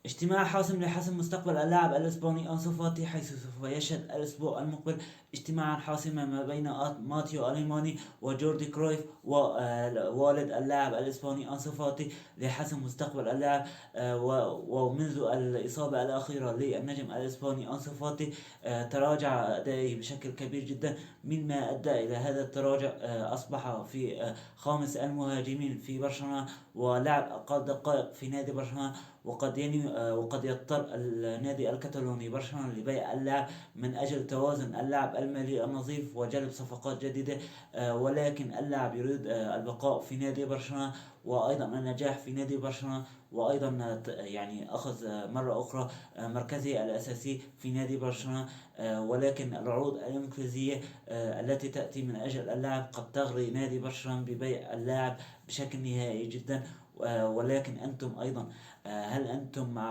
اجتماع حاسم لحسم مستقبل اللاعب الإسباني أنسو فاتي، حيث سوف يشهد الأسبوع المقبل اجتماعا حاسما ما بين ماتيو أليماني وجوردي كرويف ووالد اللاعب الإسباني أنسو فاتي لحسم مستقبل اللاعب. ومنذ الإصابة الأخيرة للنجم الإسباني أنسو فاتي تراجع أدائه بشكل كبير جدا، مما أدى إلى هذا التراجع. أصبح في خامس المهاجمين في برشلونة، ولعب أقل دقائق في نادي برشلونة. وقد يضطر النادي الكتالوني برشلونة لبيع اللاعب من أجل توازن اللاعب المالي النظيف وجلب صفقات جديدة. ولكن اللاعب يريد البقاء في نادي برشلونة، وأيضا النجاح في نادي برشلونة، وأيضا يعني أخذ مرة أخرى مركزه الأساسي في نادي برشلونة. ولكن العروض الإنجليزية التي تأتي من أجل اللاعب قد تغري نادي برشلونة ببيع اللاعب بشكل نهائي جدا. ولكن أنتم أيضا، هل أنتم مع